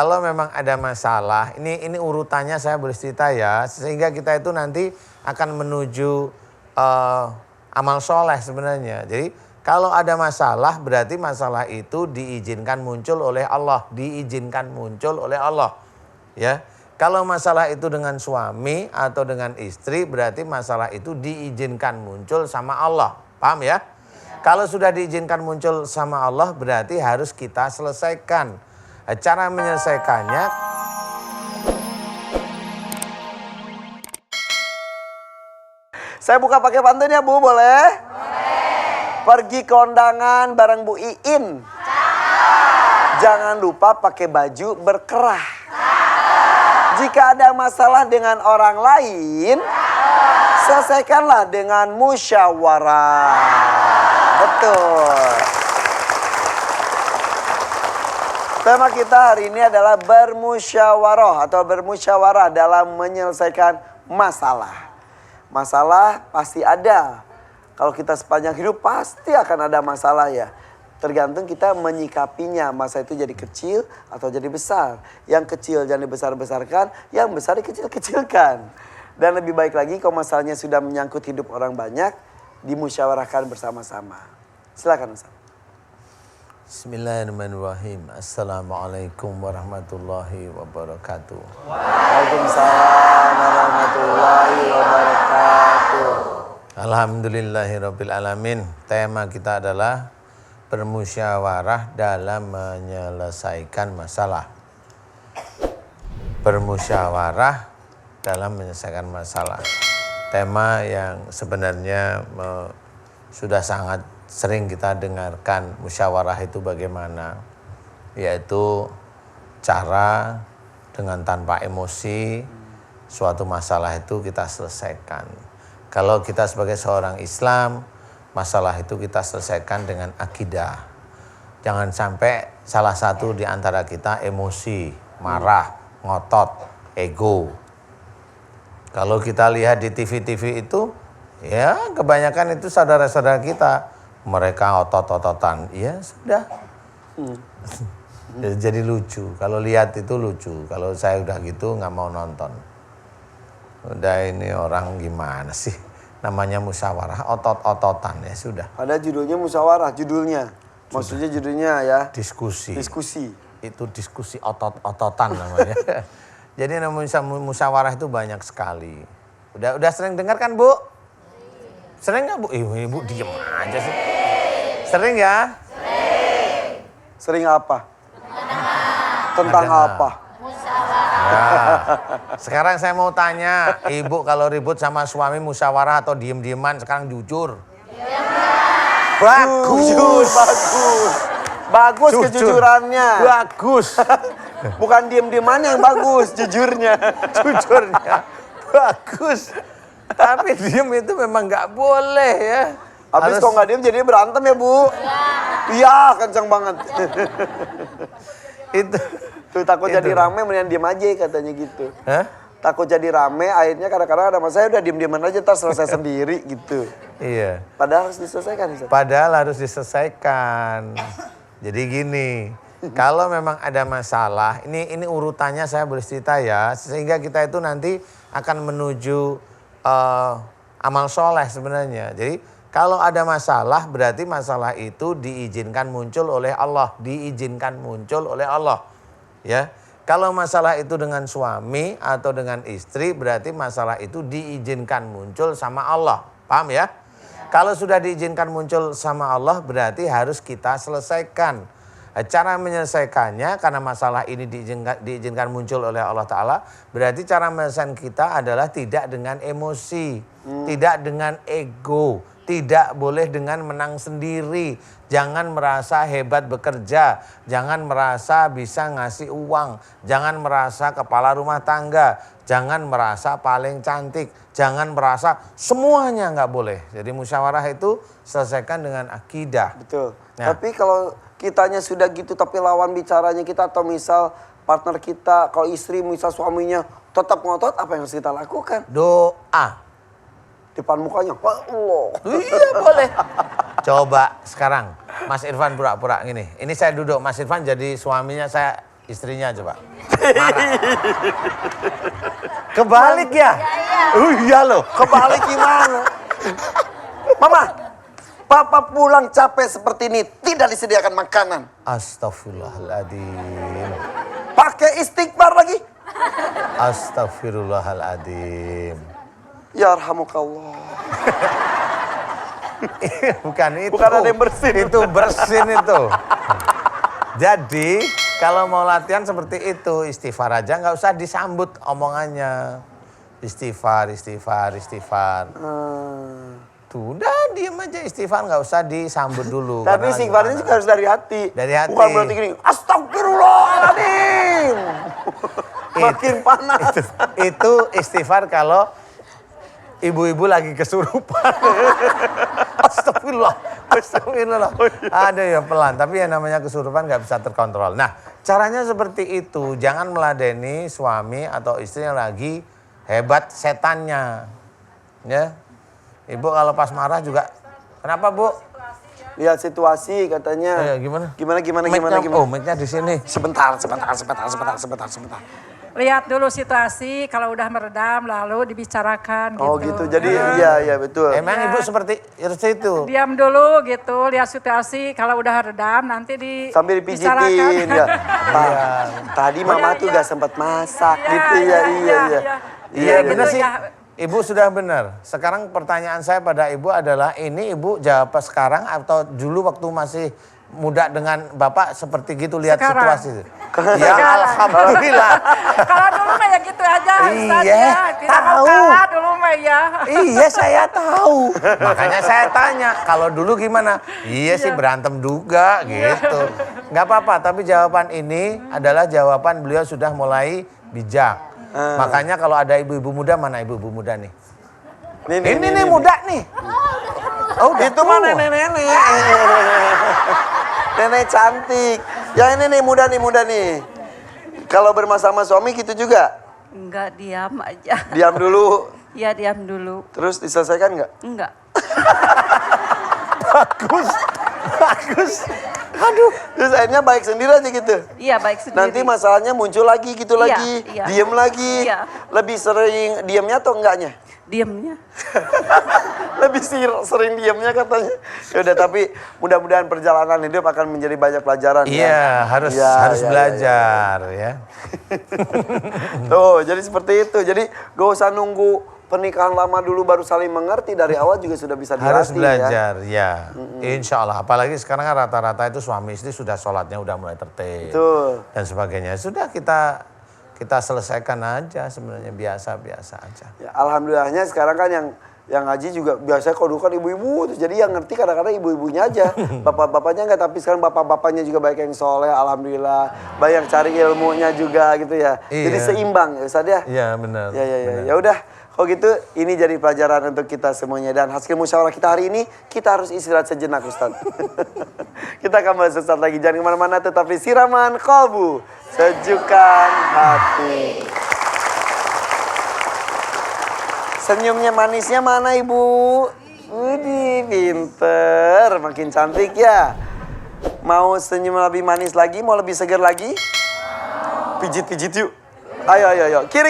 kalau memang ada masalah, ini urutannya saya boleh cerita ya, sehingga kita itu nanti akan menuju amal soleh sebenarnya. Jadi kalau ada masalah berarti masalah itu diizinkan muncul oleh Allah, diizinkan muncul oleh Allah. Ya, kalau masalah itu dengan suami atau dengan istri berarti masalah itu diizinkan muncul sama Allah, paham ya? Kalau sudah diizinkan muncul sama Allah berarti harus kita selesaikan. Cara menyelesaikannya, saya buka pakai pantun ya Bu, boleh? Boleh. Pergi ke undangan bareng Bu Iin. Jangan lupa pakai baju berkerah. Jika ada masalah dengan orang lain, selesaikanlah dengan musyawarah. Betul. Tema kita hari ini adalah bermusyawarah atau bermusyawarah dalam menyelesaikan masalah. Masalah pasti ada. Kalau kita sepanjang hidup pasti akan ada masalah ya. Tergantung kita menyikapinya. Masa itu jadi kecil atau jadi besar. Yang kecil jangan dibesar-besarkan, yang besar dikecil-kecilkan. Dan lebih baik lagi kalau masalahnya sudah menyangkut hidup orang banyak, dimusyawarahkan bersama-sama. Silakan Ustaz. Bismillahirrahmanirrahim. Assalamualaikum warahmatullahi wabarakatuh. Waalaikumsalam warahmatullahi wabarakatuh. Alhamdulillahirabbil alamin. Tema kita adalah bermusyawarah dalam menyelesaikan masalah. Bermusyawarah dalam menyelesaikan masalah. Tema yang sebenarnya sudah sangat sering kita dengarkan. Musyawarah itu bagaimana? Yaitu cara dengan tanpa emosi suatu masalah itu kita selesaikan. Kalau kita sebagai seorang Islam, masalah itu kita selesaikan dengan akidah. Jangan sampai salah satu di antara kita emosi, marah, ngotot, ego. Kalau kita lihat di TV-TV itu, ya kebanyakan itu saudara-saudara kita. Mereka otot-ototan, ya sudah. Jadi lucu, kalau lihat itu lucu. Kalau saya udah gitu nggak mau nonton. Udah ini orang gimana sih? Namanya musyawarah, otot-ototan ya sudah. Ada judulnya musyawarah, judulnya. Maksudnya judulnya ya. Diskusi. Diskusi. Itu diskusi otot-ototan namanya. Jadi namanya musyawarah itu banyak sekali. Udah sering dengar kan Bu? Sering nggak Bu? Ibu diem aja sih. Sering ya? Sering apa? Tentang apa? Ya. Sekarang saya mau tanya, Ibu kalau ribut sama suami musyawarah atau diem-dieman, sekarang jujur? Bagus. Bagus kejujurannya. Bagus. Bukan diem-diemannya yang bagus, jujurnya. Jujurnya. Bagus. Tapi diem itu memang nggak boleh ya. Habis kalau nggak diem jadi berantem ya Bu? Iya, kencang banget. Itu. Tuh takut jadi rame mendingan diem aja katanya gitu. Hah? Takut jadi rame akhirnya kadang-kadang ada masalah udah diem-dieman aja ntar selesai sendiri gitu. Iya. Padahal harus diselesaikan. Padahal harus diselesaikan. Jadi gini, kalau memang ada masalah, ini urutannya saya boleh cerita ya, sehingga kita itu nanti akan menuju amal soleh sebenarnya. Jadi kalau ada masalah berarti masalah itu diizinkan muncul oleh Allah, diizinkan muncul oleh Allah. Ya, kalau masalah itu dengan suami atau dengan istri berarti masalah itu diizinkan muncul sama Allah, paham ya? Kalau sudah diizinkan muncul sama Allah berarti harus kita selesaikan. Cara menyelesaikannya karena masalah ini diizinkan muncul oleh Allah Ta'ala. Berarti cara menyelesaikan kita adalah tidak dengan emosi. Tidak dengan ego. Tidak boleh dengan menang sendiri. Jangan merasa hebat bekerja. Jangan merasa bisa ngasih uang. Jangan merasa kepala rumah tangga. Jangan merasa paling cantik. Jangan merasa semuanya nggak boleh. Jadi musyawarah itu selesaikan dengan akidah. Betul. Nah. Tapi kalau kitanya sudah gitu tapi lawan bicaranya kita atau misal partner kita, kalau istri misal suaminya tetap ngotot, apa yang harus kita lakukan? Doa. Depan mukanya, Allah. Iya boleh. Coba sekarang Mas Irfan pura-pura gini. Ini saya duduk, Mas Irfan jadi suaminya saya istrinya coba. Marah. Kebalik ya? Iya loh. Kebalik gimana? Mama, papa pulang capek seperti ini tidak disediakan makanan. Astagfirullahaladzim. Pakai istighfar lagi. Astagfirullahaladzim. Ya arhamukallah. Bukan itu. Bukan ada yang bersin. Itu bersin itu. Jadi kalau mau latihan seperti itu, istighfar aja nggak usah disambut omongannya. Istighfar, istighfar, istighfar. Tuh udah diem aja istighfar, nggak usah disambut dulu. Tapi istighfarnya juga harus dari hati. Dari hati. Bukan berarti gini, astagfirullahaladzim. Makin panas. Itu istighfar kalau ibu-ibu lagi kesurupan. Astagfirullah, astagfirullah. Ada ya pelan, tapi yang namanya kesurupan nggak bisa terkontrol. Nah, caranya seperti itu. Jangan meladeni suami atau istri yang lagi hebat setannya. Ya. Ibu kalau pas marah juga, kenapa Bu? Lihat situasi katanya. Gimana? Gimana? Oh, mic-nya di sini. Sebentar. Lihat dulu situasi, kalau udah meredam lalu dibicarakan gitu. Oh gitu, jadi iya betul. Emang Ibu seperti itu? Diam dulu gitu, lihat situasi, kalau udah redam nanti Sambil dipijitin ya. Tadi mama tuh gak sempat masak gitu ya, Iya benar gitu sih. ya. Ibu sudah benar. Sekarang pertanyaan saya pada Ibu adalah, ini Ibu jawab sekarang atau dulu waktu masih muda dengan Bapak seperti gitu lihat Sekarang. situasi? Ya alhamdulillah. Kalau dulu mah ya gitu aja, Ustaz, Iya, ya. Tidak mau tahu. kalah dulu mah ya. Iya saya tahu. Makanya saya tanya, kalau dulu gimana? Iya sih berantem juga gitu. Nggak apa-apa, tapi jawaban ini adalah jawaban beliau sudah mulai bijak. Makanya kalau ada ibu-ibu muda, mana ibu-ibu muda nih? Ini muda nih. Oh, itu mah nenek-nenek. Nenek cantik. Ya ini nih muda nih. Kalau bermasama suami gitu juga? Enggak, diam aja. Diam dulu. Iya, diam dulu. Terus diselesaikan nggak? Enggak. Bagus. Aduh. Terus akhirnya baik sendiri aja gitu? Iya, baik sendiri. Nanti masalahnya muncul lagi gitu Iya, lagi. iya. Diem lagi. Iya. Lebih sering diemnya atau enggaknya? Diamnya. Lebih sering diemnya katanya. Yaudah, tapi mudah-mudahan perjalanan hidup akan menjadi banyak pelajaran. Iya, harus belajar ya. Tuh, jadi seperti itu. Jadi gak usah nunggu pernikahan lama dulu baru saling mengerti, dari awal juga sudah bisa dilatih. Harus belajar ya. Insya Allah. Apalagi sekarang kan rata-rata itu suami istri sudah sholatnya udah mulai tertib. Betul. Dan sebagainya. Sudah kita selesaikan aja sebenarnya, biasa-biasa aja. Ya, alhamdulillahnya sekarang kan yang ngaji juga biasanya kalau dulu kan ibu-ibu, terus jadi yang ngerti kadang-kadang ibu-ibunya aja, bapak-bapaknya enggak, tapi sekarang bapak-bapaknya juga banyak yang soleh, alhamdulillah, banyak cari ilmunya juga gitu ya. Iya. Jadi seimbang ya Ustaz ya. Iya benar. Ya. Ya udah, kalau gitu ini jadi pelajaran untuk kita semuanya, dan hasil musyawarah kita hari ini kita harus istirahat sejenak Ustaz. Kita akan bahas sesaat lagi, jangan kemana-mana, tetap di Siraman Kolbu, sejukan hati. Senyumnya manisnya mana Ibu? Widih, pinter, makin cantik ya. Mau senyum lebih manis lagi, mau lebih segar lagi? Pijit-pijit yuk. Ayo. Kiri.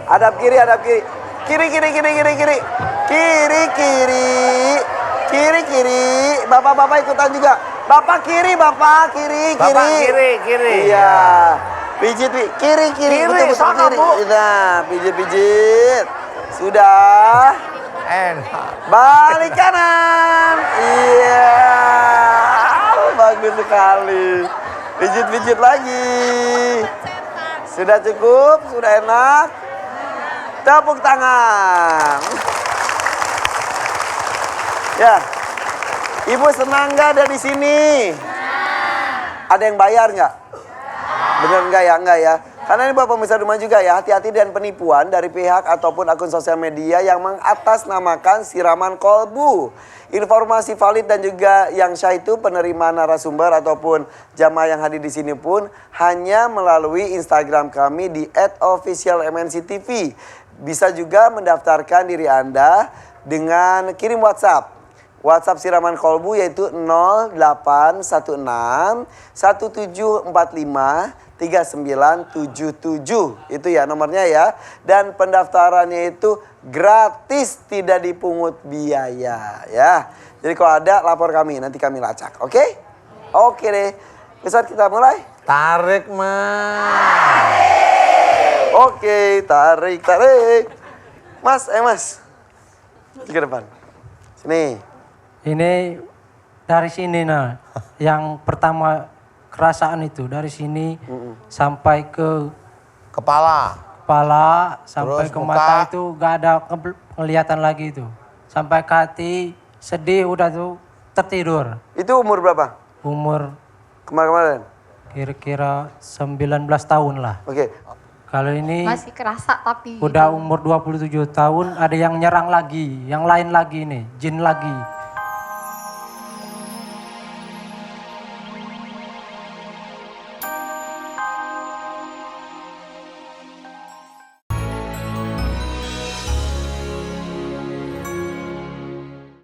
Hadap kiri. Kiri. Kiri. Bapak-bapak ikutan juga. Bapak kiri. Bapak kiri. Iya. Pijit. Kiri. Betul sana, kiri. Bu. Nah, pijit. Sudah. Enak. Balik kanan. Iya. Bagus sekali. Pijit lagi. Sudah cukup, sudah enak. Tepuk tangan. Ya. Ibu senang nggak ada di sini? Ada yang bayar nggak? Bener nggak ya? Enggak ya. Karena ini Bapak pemirsa rumah juga ya, hati-hati dengan penipuan dari pihak ataupun akun sosial media yang mengatasnamakan Siraman Kolbu. Informasi valid dan juga yang syah itu penerima narasumber ataupun jamaah yang hadir di sini pun hanya melalui Instagram kami di @officialmnctv. Bisa juga mendaftarkan diri Anda dengan kirim WhatsApp WhatsApp Siraman Kolbu yaitu 0816 1745 3977. Itu ya nomornya ya. Dan pendaftarannya itu gratis, tidak dipungut biaya ya. Jadi kalau ada lapor kami, nanti kami lacak. Oke? Oke deh. Besar kita mulai. Tarik, Mas. Oke, tarik. Mas, Mas. Ke depan. Sini. Ini dari sini nah, yang pertama kerasaan itu dari sini sampai ke Kepala. kepala, sampai Terus ke muka. mata itu gak ada kelihatan lagi itu. Sampai ke hati sedih udah tuh tertidur. Itu umur berapa? Umur Kemarin-kemarin? kira-kira 19 tahun lah. Oke. Kalau ini Masih kerasa tapi udah umur 27 tahun ada yang nyerang lagi, yang lain lagi nih, jin lagi.